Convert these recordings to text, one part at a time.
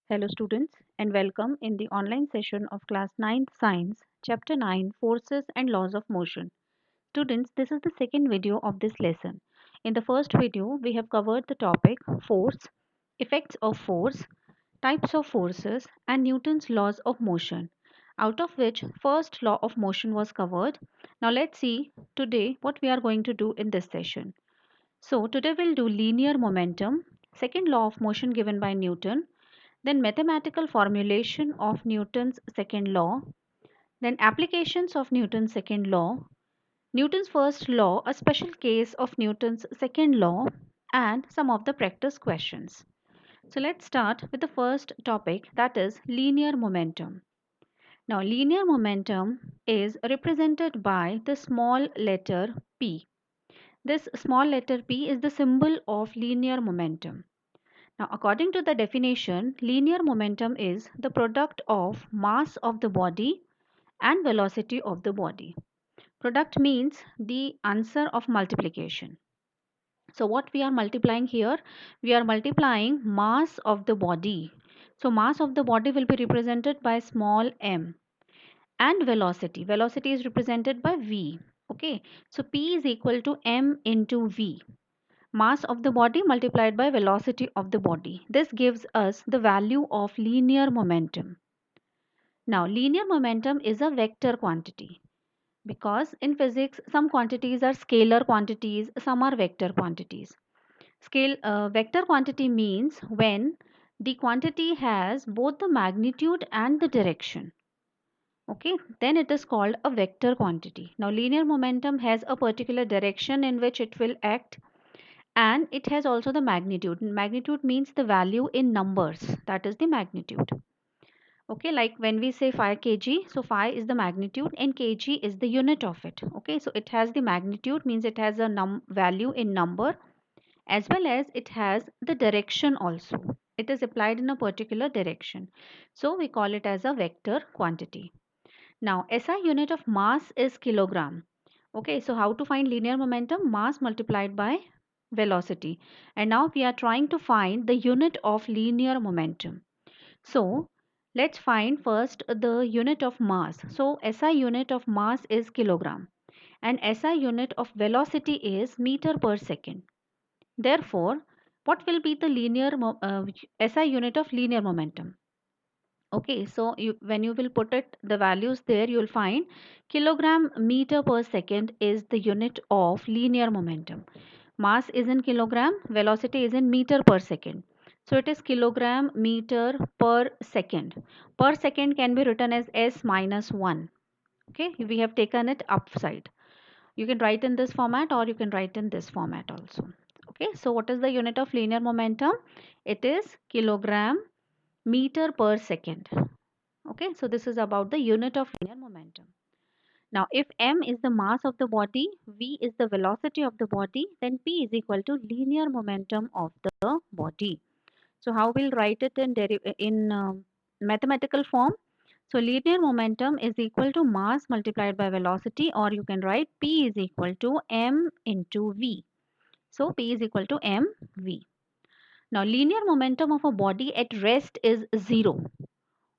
Hello students and welcome in the online session of class 9th science chapter 9 forces and laws of motion. Students, this is the second video of this lesson. In the first video we have covered the topic force, effects of force, types of forces and Newton's laws of motion. Out of which first law of motion was covered. Now let's see today what we are going to do in this session. So today we'll do linear momentum, second law of motion given by Newton, then mathematical formulation of Newton's second law, then applications of Newton's second law, Newton's first law, a special case of Newton's second law, and some of the practice questions. So let's start with the first topic, that is linear momentum. Now linear momentum is represented by the small letter p. This small letter p is the symbol of linear momentum. Now, according to the definition, linear momentum is the product of mass of the body and velocity of the body. Product means the answer of multiplication. So, what we are multiplying here? We are multiplying mass of the body. So, mass of the body will be represented by small m, and velocity. Velocity is represented by v. Okay, so P is equal to m into v, mass of the body multiplied by velocity of the body. This gives us the value of linear momentum. Now, linear momentum is a vector quantity because in physics some quantities are scalar quantities, some are vector quantities. Vector quantity means when the quantity has both the magnitude and the direction. Okay, then it is called a vector quantity. Now, linear momentum has a particular direction in which it will act, and it has also the magnitude. Magnitude means the value in numbers, that is the magnitude. Okay, like when we say 5 kg, so 5 is the magnitude and kg is the unit of it. Okay, so it has the magnitude, means it has a value in number, as well as it has the direction also. It is applied in a particular direction, so we call it as a vector quantity. Now SI unit of mass is kilogram. Okay, so how to find linear momentum? Mass multiplied by velocity. And now we are trying to find the unit of linear momentum. So let's find first the unit of mass. So SI unit of mass is kilogram and SI unit of velocity is meter per second. Therefore, what will be the SI unit of linear momentum? Okay, so when you will put it the values there, you will find kilogram meter per second is the unit of linear momentum. Mass is in kilogram, velocity is in meter per second. So it is kilogram meter per second. Per second can be written as s minus 1. Okay, we have taken it upside. You can write in this format or you can write in this format also. Okay, so what is the unit of linear momentum? It is kilogram meter per second. Okay, so this is about the unit of linear momentum. Now, if m is the mass of the body, v is the velocity of the body, then p is equal to linear momentum of the body. So, how we'll write it in mathematical form? So, linear momentum is equal to mass multiplied by velocity, or you can write p is equal to m into v. So, p is equal to mv. Now, linear momentum of a body at rest is 0,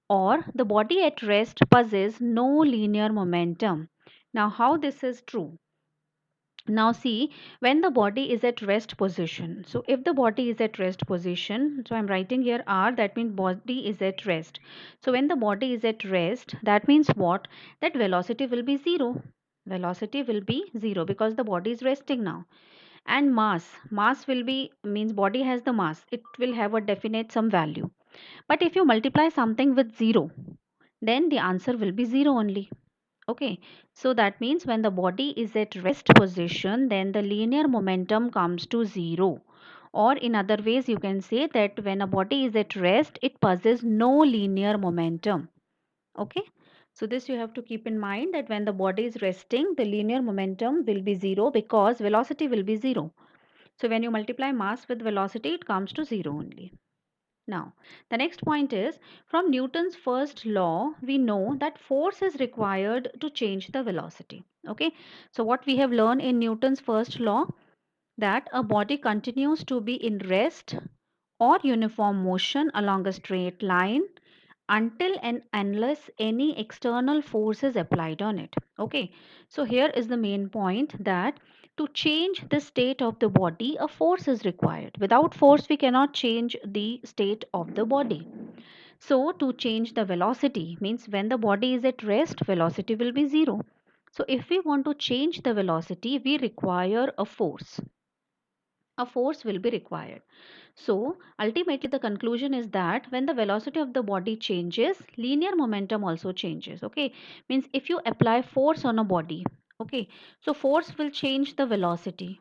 or the body at rest possesses no linear momentum. Now, how this is true? Now, see, when the body is at rest position. So, if the body is at rest position, so I'm writing here R, that means body is at rest. So, when the body is at rest, that means what? That velocity will be 0. Velocity will be 0 because the body is resting now. And mass will be, means body has the mass. It will have a definite some value. But if you multiply something with 0, then the answer will be 0 only. Okay, so that means when the body is at rest position, then the linear momentum comes to 0. Or in other ways, you can say that when a body is at rest, it possesses no linear momentum. Okay, so this you have to keep in mind, that when the body is resting, the linear momentum will be 0 because velocity will be 0. So when you multiply mass with velocity, it comes to 0 only. Now, the next point is, from Newton's first law, we know that force is required to change the velocity. Okay, so what we have learned in Newton's first law, that a body continues to be in rest or uniform motion along a straight line until and unless any external force is applied on it. Okay, so here is the main point, that to change the state of the body a force is required. Without force we cannot change the state of the body. So to change the velocity means when the body is at rest, velocity will be zero. So if we want to change the velocity, we require a force. A force will be required. So ultimately the conclusion is that when the velocity of the body changes, linear momentum also changes. Okay, means if you apply force on a body, okay, so force will change the velocity.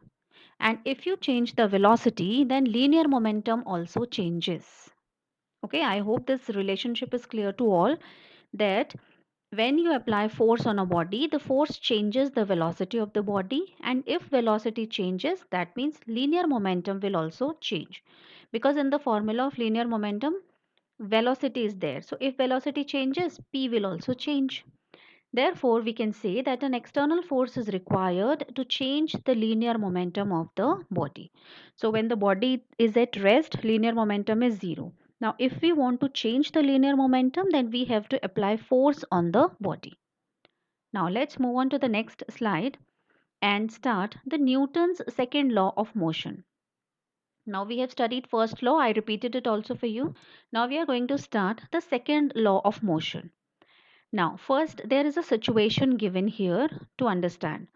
And if you change the velocity, then linear momentum also changes. Okay, I hope this relationship is clear to all, that when you apply force on a body, the force changes the velocity of the body, and if velocity changes, that means linear momentum will also change, because in the formula of linear momentum velocity is there. So if velocity changes, p will also change. Therefore, we can say that an external force is required to change the linear momentum of the body. So when the body is at rest, linear momentum is zero. Now, if we want to change the linear momentum, then we have to apply force on the body. Now, let's move on to the next slide and start the Newton's second law of motion. Now, we have studied first law. I repeated it also for you. Now, we are going to start the second law of motion. Now, first, there is a situation given here to understand.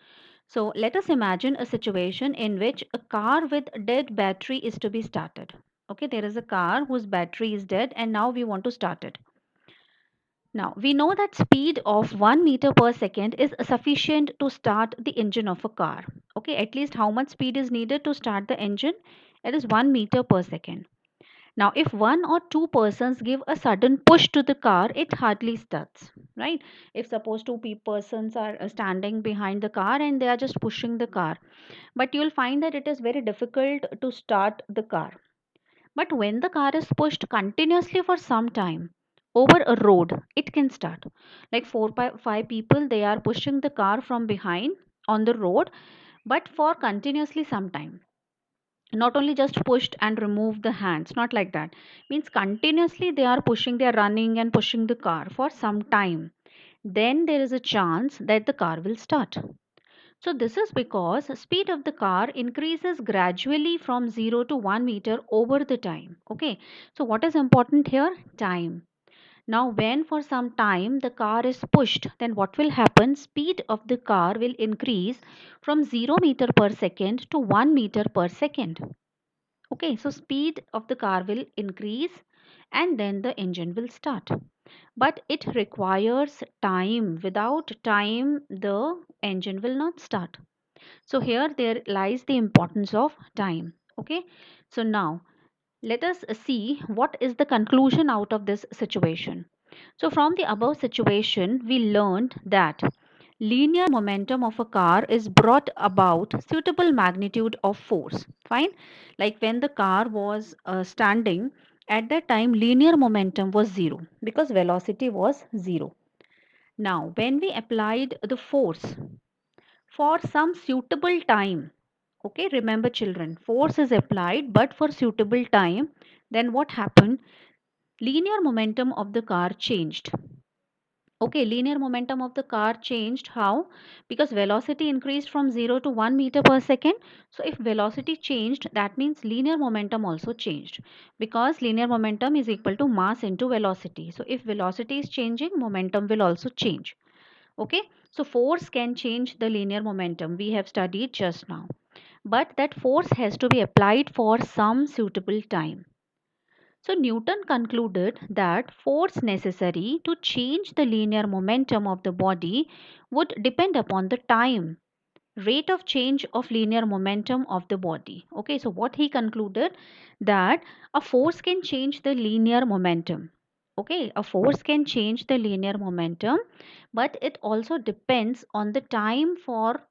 So, let us imagine a situation in which a car with dead battery is to be started. Okay, there is a car whose battery is dead, and now we want to start it. Now, we know that speed of 1 meter per second is sufficient to start the engine of a car. Okay, at least how much speed is needed to start the engine? It is 1 meter per second. Now, if one or two persons give a sudden push to the car, it hardly starts, right? If suppose persons are standing behind the car and they are just pushing the car, but you'll find that it is very difficult to start the car. But when the car is pushed continuously for some time over a road, it can start. Like five people, they are pushing the car from behind on the road, but for continuously some time, not only just pushed and removed the hands, not like that, means continuously they are pushing, they are running and pushing the car for some time, then there is a chance that the car will start. So this is because speed of the car increases gradually from 0 to 1 meter over the time. Okay, so what is important here? Time. Now when for some time the car is pushed, then what will happen? Speed of the car will increase from 0 meter per second to 1 meter per second. Okay, so speed of the car will increase and then the engine will start. But it requires time. Without time, the engine will not start. So here there lies the importance of time. Okay, so now let us see what is the conclusion out of this situation. So from the above situation, we learned that linear momentum of a car is brought about suitable magnitude of force. Fine. Like when the car was standing, at that time linear momentum was zero because velocity was zero. Now when we applied the force for some suitable time, okay, remember children, force is applied but for suitable time, then what happened? Linear momentum of the car changed. Okay, linear momentum of the car changed. How? Because velocity increased from 0 to 1 meter per second. So if velocity changed, that means linear momentum also changed, because linear momentum is equal to mass into velocity. So if velocity is changing, momentum will also change. Okay, so force can change the linear momentum, we have studied just now, but that force has to be applied for some suitable time. So Newton concluded that force necessary to change the linear momentum of the body would depend upon the time, rate of change of linear momentum of the body. Okay, so what he concluded, that a force can change the linear momentum. Okay, a force can change the linear momentum, but it also depends on the time for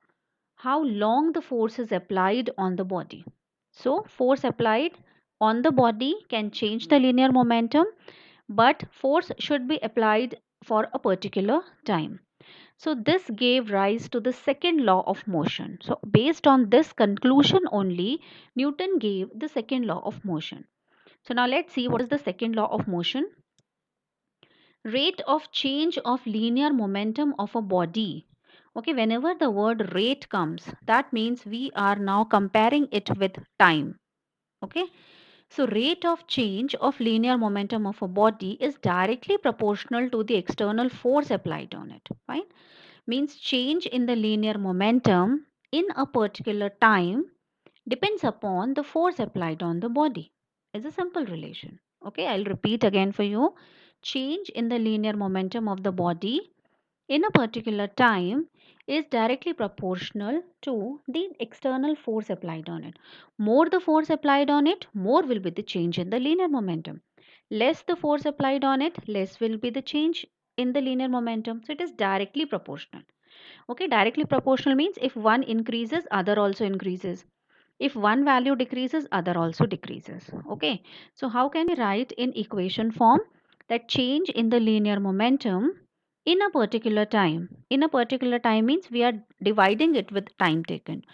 how long the force is applied on the body. So, force applied on the body can change the linear momentum, but force should be applied for a particular time. So, this gave rise to the second law of motion. So, based on this conclusion only, Newton gave the second law of motion. So now let's see what is the second law of motion. Rate of change of linear momentum of a body. Okay, whenever the word rate comes, that means we are now comparing it with time. Okay, so rate of change of linear momentum of a body is directly proportional to the external force applied on it. Fine, means change in the linear momentum in a particular time depends upon the force applied on the body. It's a simple relation. Okay, I'll repeat again for you. Change in the linear momentum of the body in a particular time is directly proportional to the external force applied on it. More the force applied on it, more will be the change in the linear momentum. Less the force applied on it, less will be the change in the linear momentum. So it is directly proportional. Okay, directly proportional means if one increases, other also increases. If one value decreases, other also decreases. Okay, so how can we write in equation form that change in the linear momentum in a particular time? In a particular time means we are dividing it with time taken.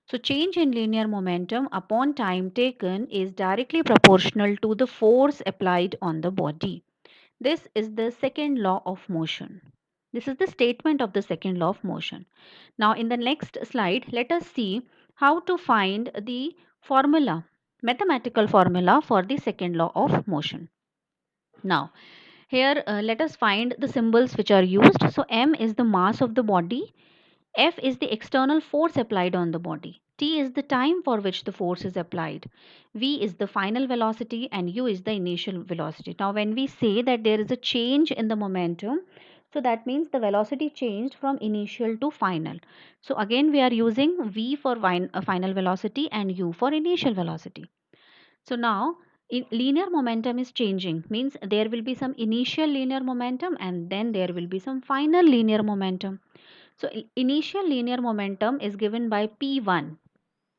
So change in linear momentum upon time taken is directly proportional to the force applied on the body. This is the second law of motion. This is the statement of the second law of motion. Now, in the next slide, let us see how to find the formula, mathematical formula for the second law of motion. Now, here let us find the symbols which are used. So, m is the mass of the body, F is the external force applied on the body. T is the time for which the force is applied. V is the final velocity and U is the initial velocity. Now, when we say that there is a change in the momentum, so that means the velocity changed from initial to final. So, again, we are using V for final velocity and U for initial velocity. So, now linear momentum is changing, means there will be some initial linear momentum and then there will be some final linear momentum. So initial linear momentum is given by P1,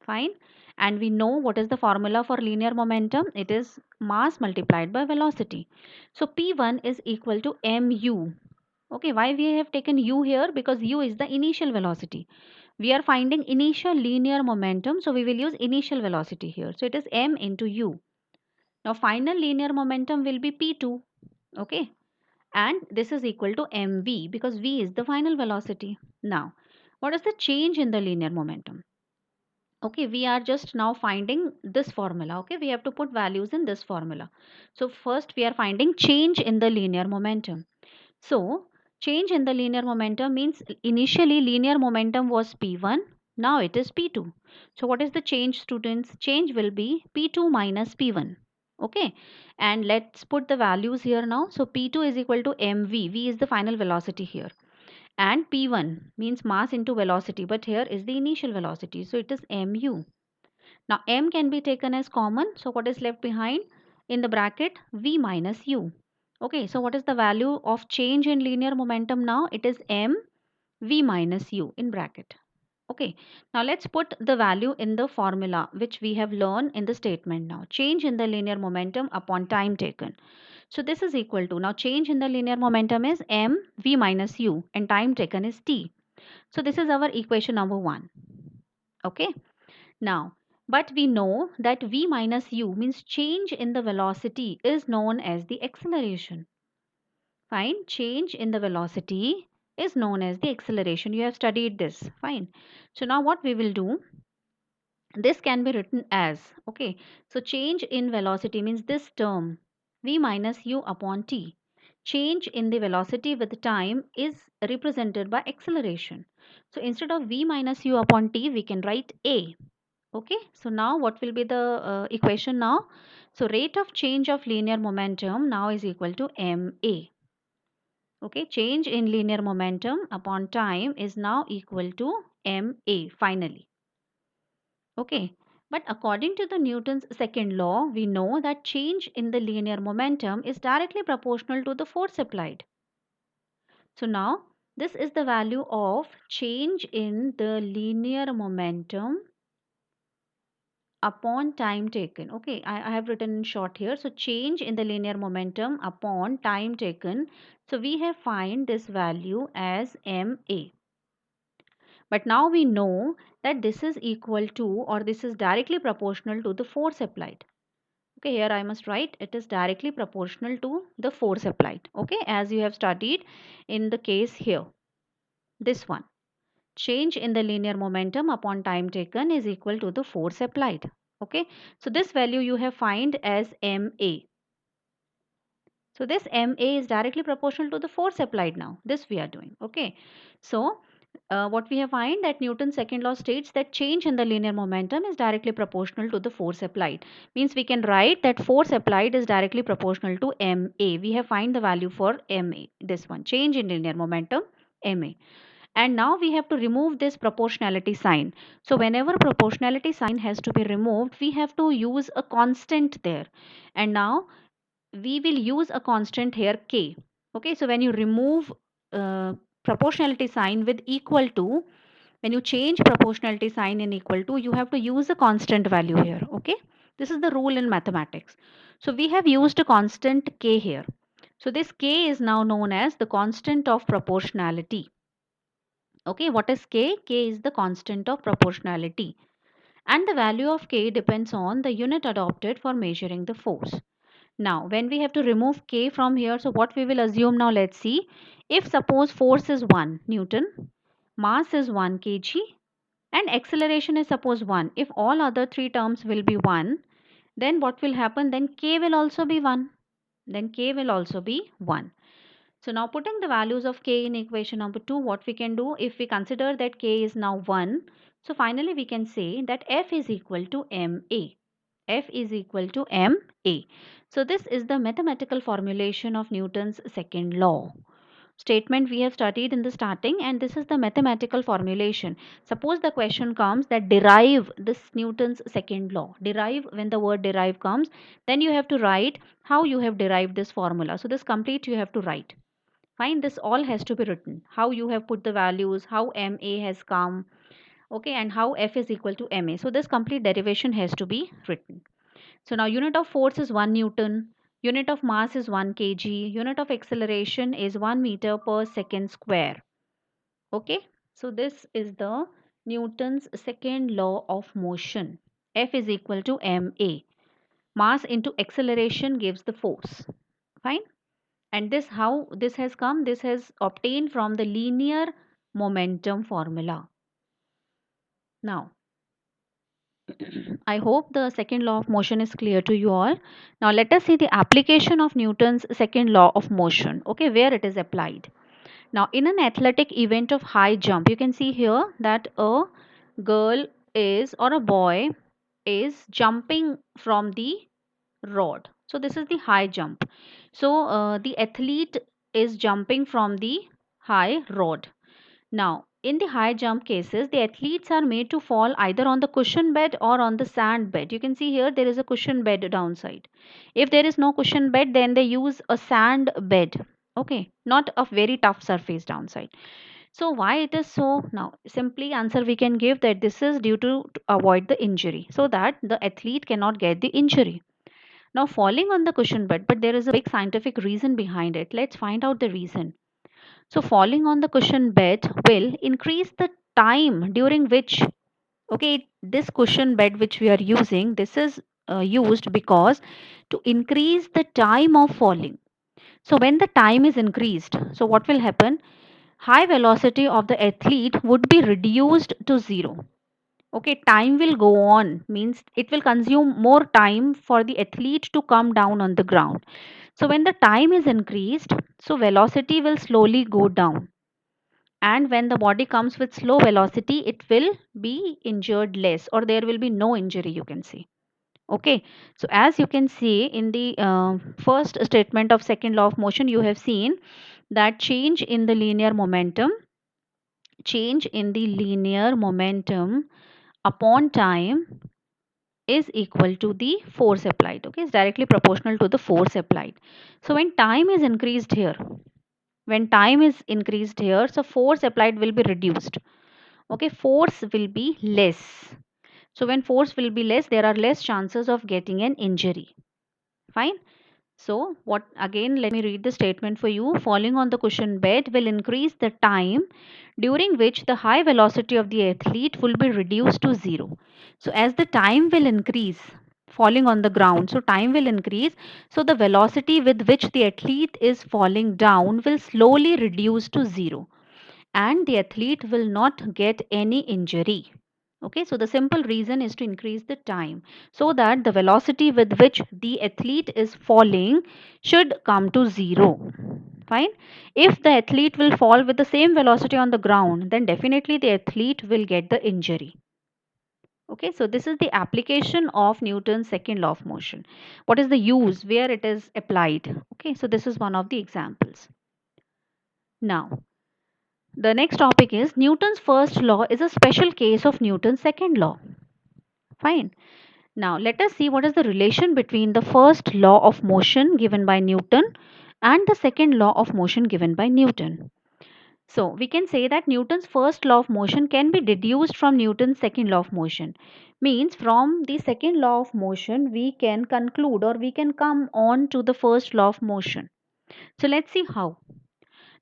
fine. And we know what is the formula for linear momentum. It is mass multiplied by velocity. So P1 is equal to mu. Okay, why we have taken u here? Because u is the initial velocity. We are finding initial linear momentum, so we will use initial velocity here. So it is m into u. Now final linear momentum will be P2. Okay, and this is equal to mv because v is the final velocity. Now, what is the change in the linear momentum? Okay, we are just now finding this formula. Okay, we have to put values in this formula. So, first we are finding change in the linear momentum. So, change in the linear momentum means initially linear momentum was P1, now it is P2. So, what is the change, students? Change will be P2 minus P1. Okay, and let's put the values here now. So, P2 is equal to mv, v is the final velocity here, and P1 means mass into velocity, but here is the initial velocity. So, it is mu. Now, m can be taken as common. So, what is left behind in the bracket? V minus u. Okay, so what is the value of change in linear momentum now? It is m v minus u in bracket. Okay, now let's put the value in the formula which we have learned in the statement now. Change in the linear momentum upon time taken. So this is equal to, now change in the linear momentum is m v minus u and time taken is t. So this is our equation number 1. Okay, now but we know that v minus u means change in the velocity is known as the acceleration. Fine, change in the velocity is known as the acceleration. You have studied this. Fine. So now what we will do, this can be written as, okay, so change in velocity means this term v minus u upon t. Change in the velocity with time is represented by acceleration. So instead of v minus u upon t, we can write a. Okay, so now what will be the equation now? So rate of change of linear momentum now is equal to ma. Okay, change in linear momentum upon time is now equal to ma finally. Okay, but according to the Newton's second law, we know that change in the linear momentum is directly proportional to the force applied. So now this is the value of change in the linear momentum upon time taken. Okay, I have written in short here. So change in the linear momentum upon time taken. So we have find this value as ma. But now we know that this is equal to, or this is directly proportional to the force applied. Okay, here I must write it is directly proportional to the force applied. Okay, as you have studied in the case here, this one, change in the linear momentum upon time taken is equal to the force applied. Okay, so this value you have find as ma. So this ma is directly proportional to the force applied. Now this we are doing. Okay, so what we have find that Newton's second law states that change in the linear momentum is directly proportional to the force applied. Means we can write that force applied is directly proportional to ma. We have find the value for ma, this one, change in linear momentum, ma. And now we have to remove this proportionality sign. So whenever proportionality sign has to be removed, we have to use a constant there. And now we will use a constant here k. Okay, so when you remove proportionality sign with equal to, when you change proportionality sign in equal to, you have to use a constant value here. Okay, this is the rule in mathematics. So we have used a constant k here. So this k is now known as the constant of proportionality. Okay, what is k? K is the constant of proportionality, and the value of k depends on the unit adopted for measuring the force. Now, when we have to remove k from here, so what we will assume now, let's see. If suppose force is 1 Newton, mass is 1 kg, and acceleration is suppose 1. If all other three terms will be 1, then what will happen? Then k will also be 1. Then k will also be 1. So now putting the values of k in equation number 2, what we can do, if we consider that k is now 1, so finally we can say that F is equal to ma. F is equal to ma. So this is the mathematical formulation of Newton's second law. Statement we have studied in the starting, and this is the mathematical formulation. Suppose the question comes that derive this Newton's second law. Derive, when the word derive comes, then you have to write how you have derived this formula. So this complete you have to write. Fine, this all has to be written. How you have put the values, how ma has come, okay, and how F is equal to ma. So this complete derivation has to be written. So now unit of force is 1 Newton, unit of mass is 1 kg, unit of acceleration is 1 meter per second square. Okay, so this is the Newton's second law of motion. F is equal to ma. Mass into acceleration gives the force. Fine. And this, how this has come? This has obtained from the linear momentum formula. Now, I hope the second law of motion is clear to you all. Now let us see the application of Newton's second law of motion. Okay, where it is applied. Now in an athletic event of high jump, you can see here that a girl is, or a boy is jumping from the rod. So this is the high jump. So the athlete is jumping from the high rod. Now, in the high jump cases, the athletes are made to fall either on the cushion bed or on the sand bed. You can see here there is a cushion bed downside. If there is no cushion bed, then they use a sand bed. Okay, not a very tough surface downside. So why it is so? Now, simply answer we can give that this is due to avoid the injury, so that the athlete cannot get the injury. Now, falling on the cushion bed, but there is a big scientific reason behind it. Let's find out the reason. So falling on the cushion bed will increase the time during which, okay, this cushion bed which we are using, this is used because to increase the time of falling. So when the time is increased, so what will happen? High velocity of the athlete would be reduced to zero. Okay, time will go on, means it will consume more time for the athlete to come down on the ground. So when the time is increased, so velocity will slowly go down, and when the body comes with slow velocity, it will be injured less, or there will be no injury, you can see. Okay, so as you can see in the first statement of second law of motion, you have seen that change in the linear momentum upon time is equal to the force applied. Okay, it's directly proportional to the force applied. So when time is increased here, so force applied will be reduced. Okay, force will be less. So when force will be less, there are less chances of getting an injury. Fine. So what, again, let me read the statement for you. Falling on the cushion bed will increase the time during which the high velocity of the athlete will be reduced to zero. So as the time will increase, falling on the ground, so time will increase. So the velocity with which the athlete is falling down will slowly reduce to zero, and the athlete will not get any injury. Okay, so the simple reason is to increase the time so that the velocity with which the athlete is falling should come to zero. Fine. If the athlete will fall with the same velocity on the ground, then definitely the athlete will get the injury. Okay, so this is the application of Newton's second law of motion. What is the use where it is applied? Okay, so this is one of the examples. Now, the next topic is Newton's first law is a special case of Newton's second law. Fine. Now, let us see what is the relation between the first law of motion given by Newton and the second law of motion given by Newton. So, we can say that Newton's first law of motion can be deduced from Newton's second law of motion. Means from the second law of motion, we can conclude or we can come on to the first law of motion. So, let's see how.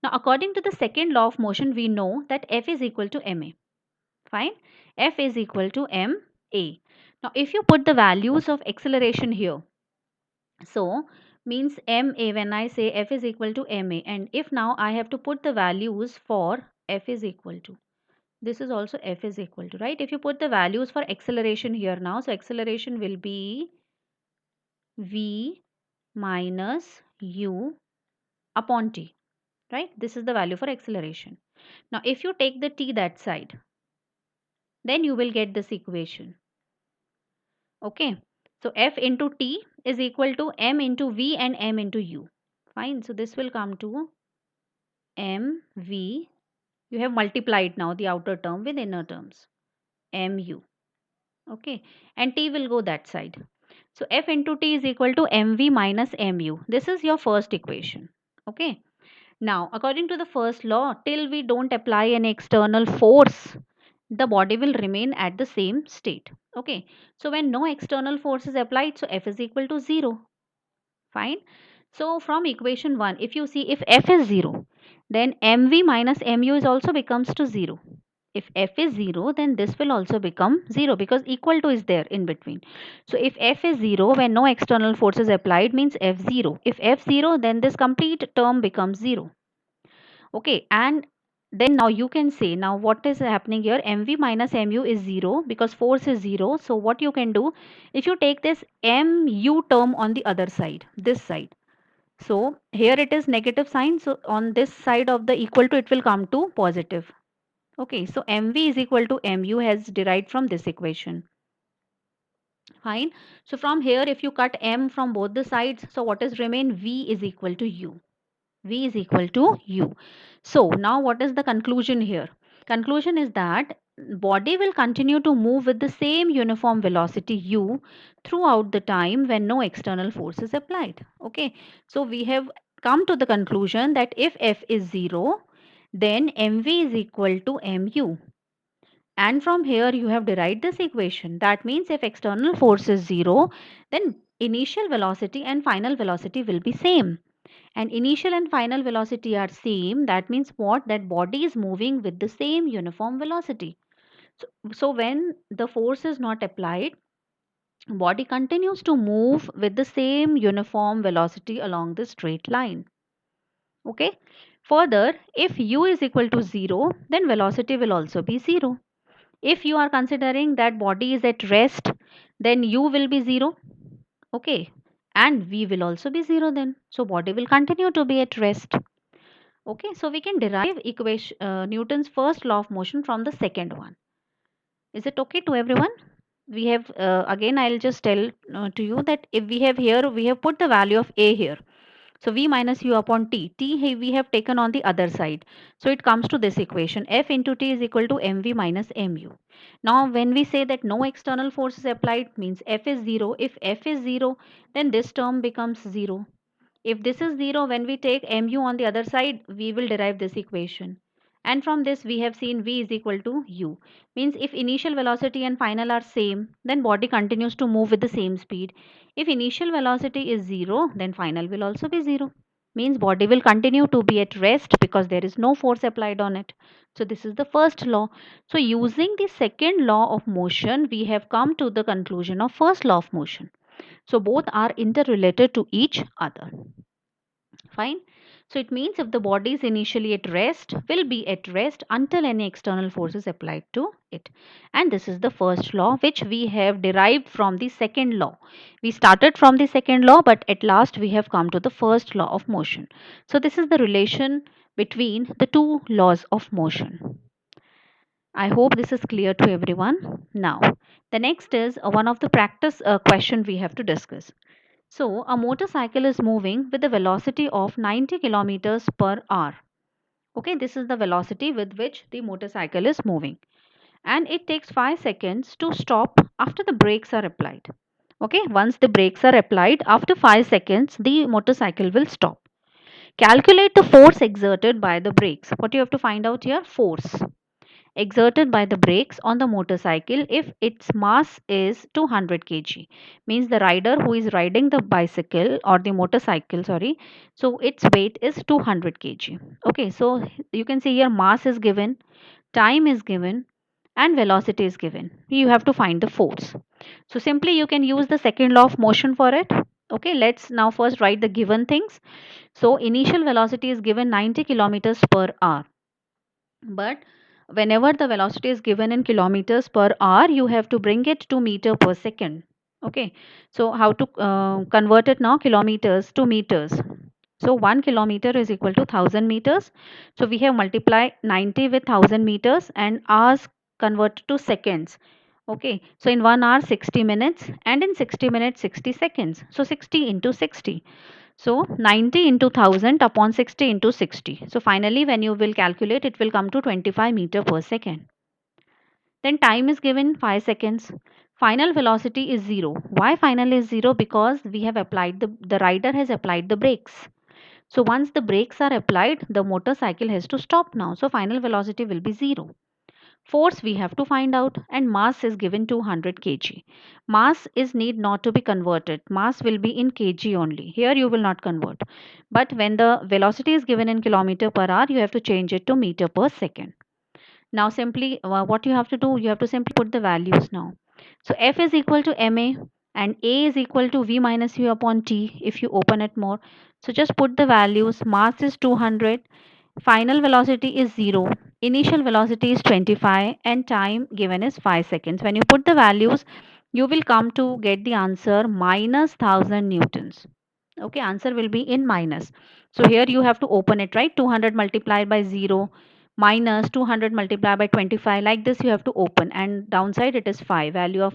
Now, according to the second law of motion, we know that F is equal to ma. Fine. F is equal to ma. Now, if you put the values of acceleration here, so means ma, when I say F is equal to ma, and if now I have to put the values for F is equal to, this is also F is equal to, right? If you put the values for acceleration here now, so acceleration will be v minus u upon t, right? This is the value for acceleration. Now, if you take the t that side, then you will get this equation. Okay, so F into t is equal to m into v and m into u. Fine, so this will come to mv. You have multiplied now the outer term with inner terms, mu. Okay, and t will go that side. So F into t is equal to mv minus mu. This is your first equation. Okay, now according to the first law, till we don't apply an external force, the body will remain at the same state. Okay, so when no external force is applied, so F is equal to 0. Fine. So from equation 1, if you see, if F is 0, then mv minus mu is also becomes to 0. If F is 0, then this will also become 0 because equal to is there in between. So if F is 0, when no external force is applied, means F 0. If F 0, then this complete term becomes 0. Okay, and then now you can say, now what is happening here, mv minus mu is 0 because force is 0. So what you can do, if you take this mu term on the other side, this side, so here it is negative sign, so on this side of the equal to, it will come to positive. Okay, so mv is equal to mu has derived from this equation. Fine. So from here, if you cut m from both the sides, so what is remain, v is equal to u. V is equal to u. So now what is the conclusion here? Conclusion is that body will continue to move with the same uniform velocity u throughout the time when no external force is applied. Okay, so we have come to the conclusion that if F is 0, then mv is equal to mu, and from here you have derived this equation. That means if external force is 0, then initial velocity and final velocity will be same, and initial and final velocity are same. That means what? That body is moving with the same uniform velocity. So when the force is not applied, body continues to move with the same uniform velocity along the straight line. Okay, further, if u is equal to 0, then velocity will also be 0. If you are considering that body is at rest, then u will be 0. Okay, and v will also be 0 then, so body will continue to be at rest. Okay, so we can derive equation Newton's first law of motion from the second one. Is it okay to everyone? We have again, I'll just tell to you that if we have here, we have put the value of a here. So v minus u upon t. We have taken on the other side. So it comes to this equation. F into t is equal to mv minus mu. Now when we say that no external force is applied, means F is 0. If F is 0, then this term becomes 0. If this is 0, when we take mu on the other side, we will derive this equation. And from this we have seen v is equal to u. Means if initial velocity and final are same, then body continues to move with the same speed. If initial velocity is 0, then final will also be 0. Means body will continue to be at rest because there is no force applied on it. So this is the first law. So using the second law of motion, we have come to the conclusion of first law of motion. So both are interrelated to each other. Fine. So it means if the body is initially at rest, will be at rest until any external force is applied to it. And this is the first law which we have derived from the second law. We started from the second law, but at last we have come to the first law of motion. So this is the relation between the two laws of motion. I hope this is clear to everyone. Now, the next is one of the practice question we have to discuss. So, a motorcycle is moving with a velocity of 90 kilometers per hour. Okay, this is the velocity with which the motorcycle is moving. And it takes 5 seconds to stop after the brakes are applied. Okay, once the brakes are applied, after 5 seconds, the motorcycle will stop. Calculate the force exerted by the brakes. What you have to find out here? Force exerted by the brakes on the motorcycle if its mass is 200 kg, means the rider who is riding the bicycle or the motorcycle, sorry, so its weight is 200 kg. Okay, so you can see here mass is given, time is given, and velocity is given. You have to find the force. So simply you can use the second law of motion for it. Okay, let's now first write the given things. So initial velocity is given 90 kilometers per hour, but whenever the velocity is given in kilometers per hour, you have to bring it to meter per second. Okay, so how to convert it now? Kilometers to meters. So 1 kilometer is equal to 1000 meters. So we have multiplied 90 with 1000 meters and hours converted to seconds. Okay, so in 1 hour 60 minutes and in 60 minutes 60 seconds. So 60 into 60. So 90 into 1000 upon 60 into 60. So finally when you will calculate, it will come to 25 meter per second. Then time is given 5 seconds. Final velocity is 0. Why final is 0? Because we have applied the rider has applied the brakes. So once the brakes are applied, the motorcycle has to stop now. So final velocity will be 0. Force we have to find out, and mass is given 200 kg. Mass is need not to be converted. Mass will be in kg only. Here you will not convert. But when the velocity is given in kilometer per hour, you have to change it to meter per second. Now simply what you have to do, you have to simply put the values now. So F is equal to ma and A is equal to V minus U upon T if you open it more. So just put the values. Mass is 200, final velocity is 0, initial velocity is 25, and time given is 5 seconds. When you put the values, you will come to get the answer minus 1000 newtons. Okay, answer will be in minus. So here you have to open it, right? 200 multiplied by 0 minus 200 multiplied by 25, like this you have to open, and downside it is 5, value of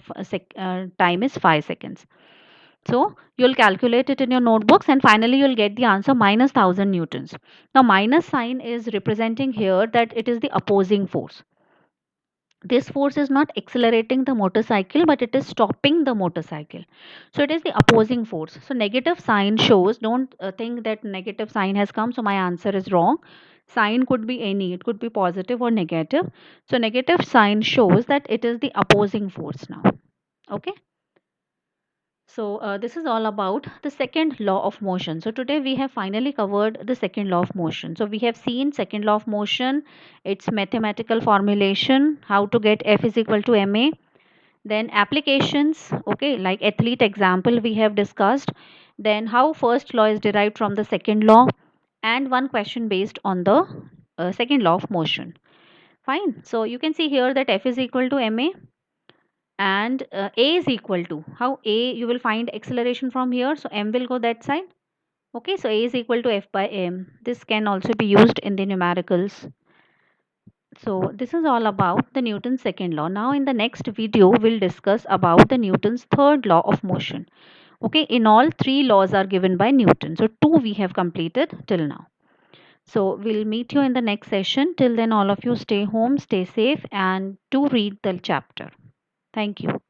time is 5 seconds. So you'll calculate it in your notebooks and finally you'll get the answer minus 1000 newtons. Now minus sign is representing here that it is the opposing force. This force is not accelerating the motorcycle, but it is stopping the motorcycle. So it is the opposing force. So negative sign shows, don't think that negative sign has come, so my answer is wrong. Sign could be any, it could be positive or negative. So negative sign shows that it is the opposing force now. Okay. So this is all about the second law of motion. So today we have finally covered the second law of motion. So we have seen second law of motion, its mathematical formulation, how to get F is equal to ma, then applications, okay, like athlete example we have discussed, then how first law is derived from the second law, and one question based on the second law of motion. Fine. So you can see here that F is equal to ma and a is equal to, how a you will find acceleration from here, so m will go that side. Okay, so a is equal to f by m. This can also be used in the numericals. So this is all about the Newton's second law. Now in the next video we'll discuss about the Newton's third law of motion. Okay, in all three laws are given by Newton, so two we have completed till now. So we'll meet you in the next session. Till then, all of you stay home, stay safe, and do read the chapter. Thank you.